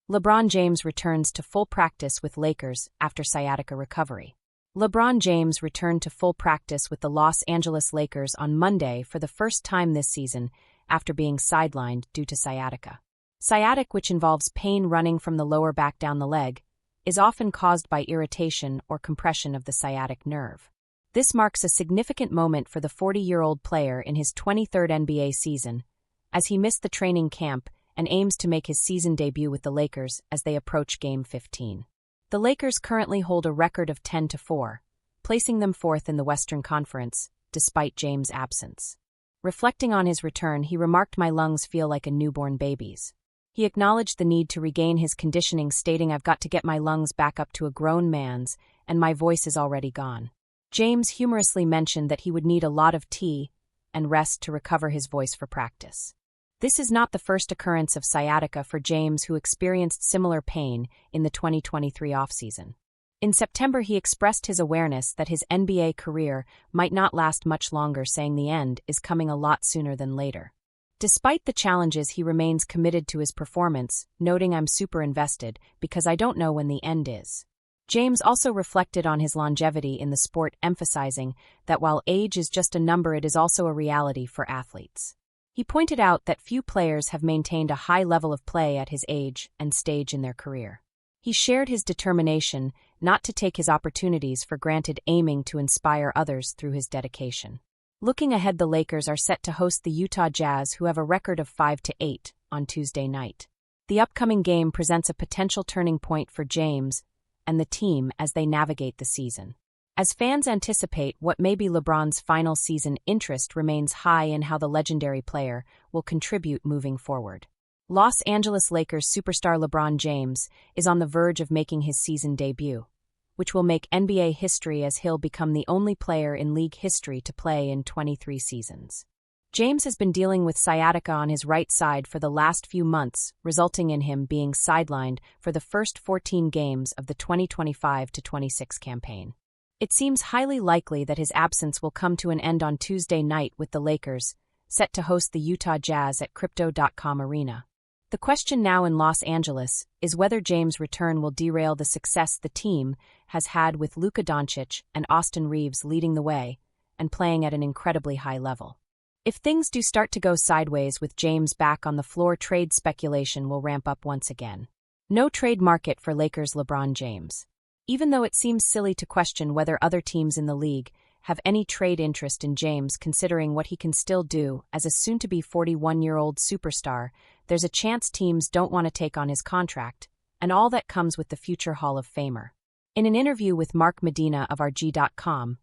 LeBron James returns to full practice with Lakers after sciatica recovery. LeBron James returned to full practice with the Los Angeles Lakers on Monday for the first time this season after being sidelined due to sciatica. Sciatic, which involves pain running from the lower back down the leg, is often caused by irritation or compression of the sciatic nerve. This marks a significant moment for the 40-year-old player in his 23rd NBA season, as he missed the training camp and aims to make his season debut with the Lakers as they approach Game 15. The Lakers currently hold a record of 10-4, placing them fourth in the Western Conference, despite James' absence. Reflecting on his return, he remarked, "My lungs feel like a newborn baby's." He acknowledged the need to regain his conditioning, stating, "I've got to get my lungs back up to a grown man's, and my voice is already gone." James humorously mentioned that he would need a lot of tea and rest to recover his voice for practice. This is not the first occurrence of sciatica for James, who experienced similar pain in the 2023 offseason. In September, he expressed his awareness that his NBA career might not last much longer, saying the end is coming a lot sooner than later. Despite the challenges, he remains committed to his performance, noting, "I'm super invested because I don't know when the end is." James also reflected on his longevity in the sport, emphasizing that while age is just a number, it is also a reality for athletes. He pointed out that few players have maintained a high level of play at his age and stage in their career. He shared his determination not to take his opportunities for granted, aiming to inspire others through his dedication. Looking ahead, the Lakers are set to host the Utah Jazz, who have a record of 5-8, on Tuesday night. The upcoming game presents a potential turning point for James and the team as they navigate the season. As fans anticipate what may be LeBron's final season, interest remains high in how the legendary player will contribute moving forward. Los Angeles Lakers superstar LeBron James is on the verge of making his season debut, which will make NBA history as he'll become the only player in league history to play in 23 seasons. James has been dealing with sciatica on his right side for the last few months, resulting in him being sidelined for the first 14 games of the 2025-26 campaign. It seems highly likely that his absence will come to an end on Tuesday night with the Lakers, set to host the Utah Jazz at Crypto.com Arena. The question now in Los Angeles is whether James' return will derail the success the team has had with Luka Doncic and Austin Reeves leading the way and playing at an incredibly high level. If things do start to go sideways with James back on the floor, trade speculation will ramp up once again. No trade market for Lakers LeBron James. Even though it seems silly to question whether other teams in the league have any trade interest in James, considering what he can still do as a soon-to-be 41-year-old superstar, there's a chance teams don't want to take on his contract and all that comes with the future Hall of Famer. In an interview with Mark Medina of RG.com,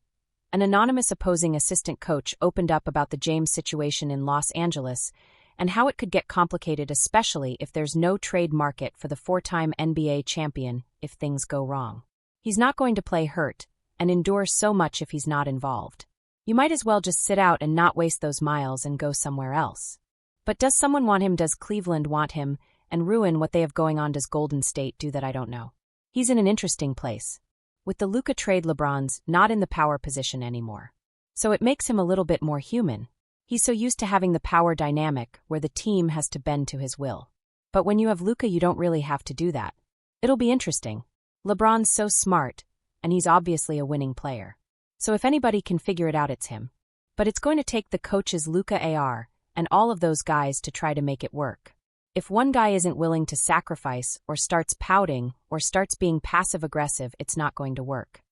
an anonymous opposing assistant coach opened up about the James situation in Los Angeles and how it could get complicated, especially if there's no trade market for the four-time NBA champion if things go wrong. He's not going to play hurt and endure so much if he's not involved. You might as well just sit out and not waste those miles and go somewhere else. But does someone want him? Does Cleveland want him and ruin what they have going on? Does Golden State do that? I don't know. He's in an interesting place. With the Luka trade, LeBron's not in the power position anymore. So it makes him a little bit more human. He's so used to having the power dynamic where the team has to bend to his will. But when you have Luka, you don't really have to do that. It'll be interesting. LeBron's so smart, and he's obviously a winning player. So if anybody can figure it out, it's him. But it's going to take the coaches Luka, AR, and all of those guys to try to make it work. If one guy isn't willing to sacrifice or starts pouting or starts being passive-aggressive, it's not going to work.